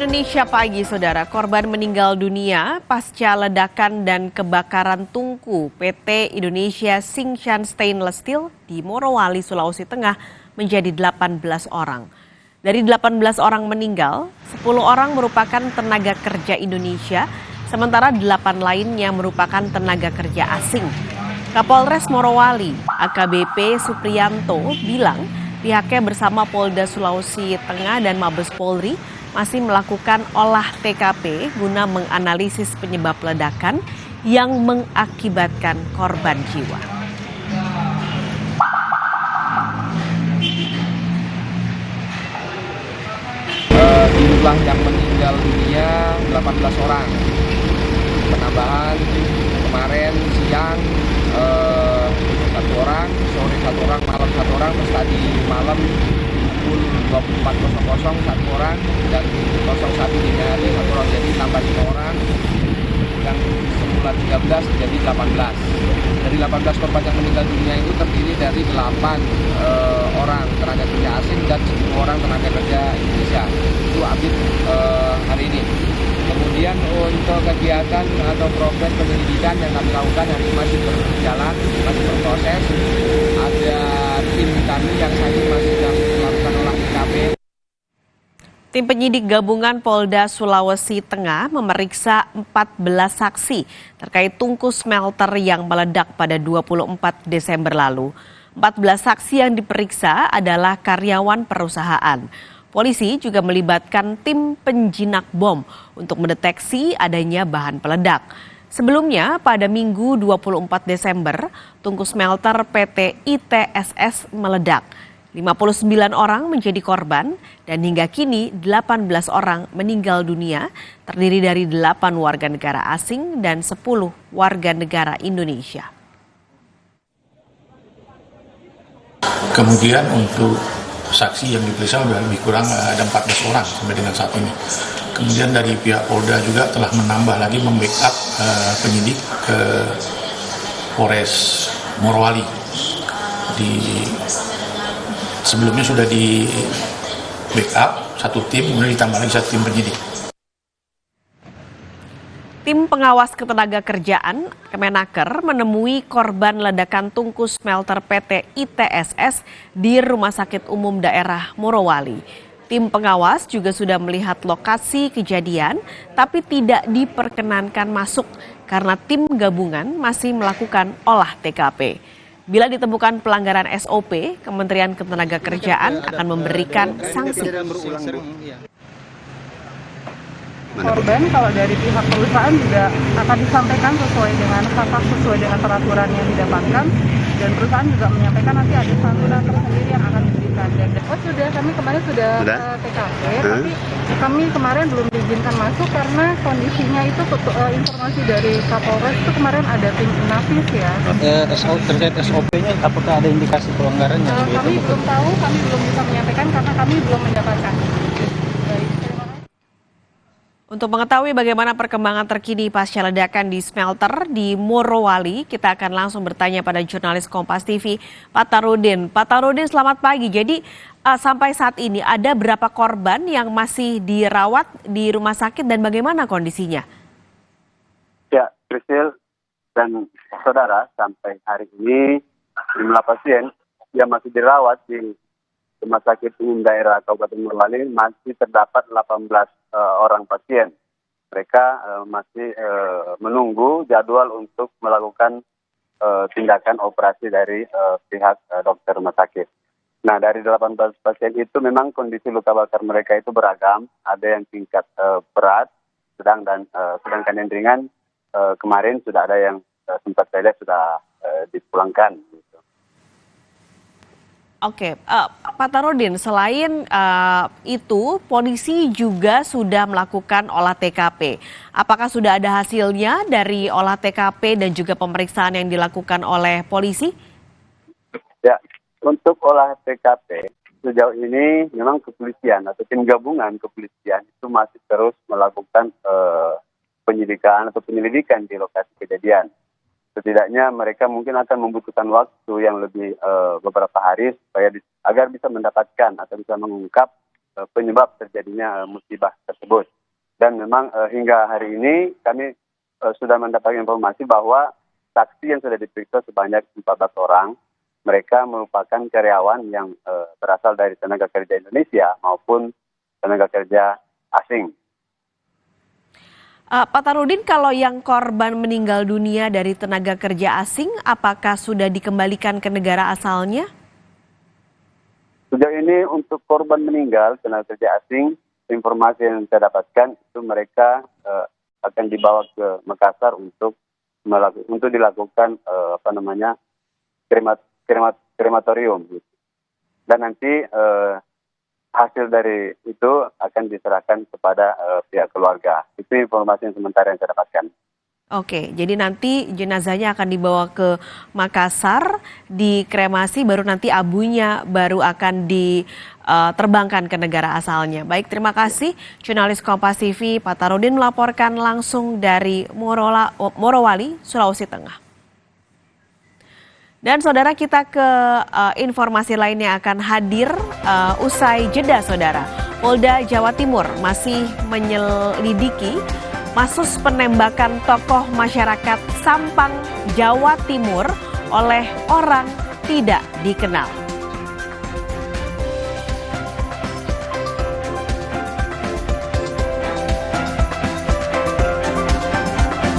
Indonesia pagi, saudara. Korban meninggal dunia pasca ledakan dan kebakaran tungku PT Indonesia Tsingshan Stainless Steel di Morowali, Sulawesi Tengah menjadi 18 orang. Dari 18 orang meninggal, 10 orang merupakan tenaga kerja Indonesia, sementara 8 lainnya merupakan tenaga kerja asing. Kapolres Morowali, AKBP Supriyanto, bilang pihaknya bersama Polda Sulawesi Tengah dan Mabes Polri masih melakukan olah TKP guna menganalisis penyebab ledakan yang mengakibatkan korban jiwa. Jumlah yang meninggal dunia 18 orang. Penambahan kemarin siang 1 orang, sore 1 orang, malam 1 orang, terus tadi malam pukul 24.00 1 orang, dan 01 dini hari 1 orang, jadi tambah 5 orang, yang semula 13 jadi 18. Dari 18 korban yang meninggal dunia itu terdiri dari 8 orang tenaga kerja asing dan 10 orang tenaga kerja Indonesia. Itu update hari ini. Kemudian untuk kegiatan atau proses penyelidikan yang kami lakukan hari ini masih berjalan, masih berproses. Ada tim kami yang saat ini masih sedang melakukan olah TKP. Tim penyidik gabungan Polda Sulawesi Tengah memeriksa 14 saksi terkait tungku smelter yang meledak pada 24 Desember lalu. 14 saksi yang diperiksa adalah karyawan perusahaan. Polisi juga melibatkan tim penjinak bom untuk mendeteksi adanya bahan peledak. Sebelumnya, pada Minggu 24 Desember, tungku smelter PT ITSS meledak. 59 orang menjadi korban dan hingga kini 18 orang meninggal dunia, terdiri dari 8 warga negara asing dan 10 warga negara Indonesia. Kemudian untuk saksi yang diperiksa sudah lebih kurang ada 14 orang sampai dengan saat ini. Kemudian dari pihak Polda juga telah menambah lagi membackup penyidik ke Polres Morowali. Sebelumnya sudah di backup satu tim, kemudian ditambah lagi satu tim penyidik. Tim pengawas ketenagakerjaan Kemenaker menemui korban ledakan tungku smelter PT ITSS di Rumah Sakit Umum Daerah Morowali. Tim pengawas juga sudah melihat lokasi kejadian, tapi tidak diperkenankan masuk karena tim gabungan masih melakukan olah TKP. Bila ditemukan pelanggaran SOP, Kementerian Ketenagakerjaan akan memberikan sanksi. Korban kalau dari pihak perusahaan juga akan disampaikan sesuai dengan hak sesuai dengan peraturan yang didapatkan, dan perusahaan juga menyampaikan nanti ada santunan tersendiri yang akan diberikan. Dan sudah, kami kemarin sudah ke TKP, tapi kami kemarin belum diizinkan masuk karena kondisinya itu informasi dari Kapolres itu kemarin ada tim Inavis ya. Terkait SOP-nya apakah ada indikasi pelanggarannya? Kami belum tahu, kami belum bisa menyampaikan karena kami belum mendapatkan. Untuk mengetahui bagaimana perkembangan terkini pasca ledakan di smelter di Morowali, kita akan langsung bertanya pada jurnalis Kompas TV, Pak Tarudin. Pak Tarudin, selamat pagi. Jadi sampai saat ini ada berapa korban yang masih dirawat di rumah sakit dan bagaimana kondisinya? Ya, Priscil dan saudara, sampai hari ini jumlah pasien yang masih dirawat di Rumah Sakit Umum Daerah Kabupaten Morowali masih terdapat 18 orang pasien. Mereka masih menunggu jadwal untuk melakukan tindakan operasi dari pihak dokter rumah sakit. Nah, dari 18 pasien itu memang kondisi luka bakar mereka itu beragam. Ada yang tingkat berat, sedangkan yang ringan kemarin sudah ada yang sempat saya lihat sudah dipulangkan. Oke, Pak Tarudin, selain itu, polisi juga sudah melakukan olah TKP. Apakah sudah ada hasilnya dari olah TKP dan juga pemeriksaan yang dilakukan oleh polisi? Ya, untuk olah TKP, sejauh ini memang kepolisian atau tim gabungan kepolisian itu masih terus melakukan penyidikan atau penyelidikan di lokasi kejadian. Setidaknya mereka mungkin akan membutuhkan waktu yang lebih beberapa hari supaya agar bisa mendapatkan atau bisa mengungkap penyebab terjadinya musibah tersebut. Dan memang hingga hari ini kami sudah mendapat informasi bahwa saksi yang sudah diperiksa sebanyak 14 orang, mereka merupakan karyawan yang berasal dari tenaga kerja Indonesia maupun tenaga kerja asing. Pak Tarudin, kalau yang korban meninggal dunia dari tenaga kerja asing, apakah sudah dikembalikan ke negara asalnya? Sejauh ini untuk korban meninggal tenaga kerja asing, informasi yang saya dapatkan itu mereka akan dibawa ke Makassar untuk dilakukan krematorium. Gitu. Dan nanti hasil dari itu akan diserahkan kepada pihak keluarga. Itu informasi yang sementara yang saya dapatkan. Oke, jadi nanti jenazahnya akan dibawa ke Makassar, dikremasi, baru nanti abunya baru akan diterbangkan ke negara asalnya. Baik, terima kasih. Jurnalis Kompas TV Pak Tarudin melaporkan langsung dari Morowali, Sulawesi Tengah. Dan saudara, kita ke informasi lainnya akan hadir usai jeda, saudara. Polda Jawa Timur masih menyelidiki kasus penembakan tokoh masyarakat Sampang, Jawa Timur oleh orang tidak dikenal.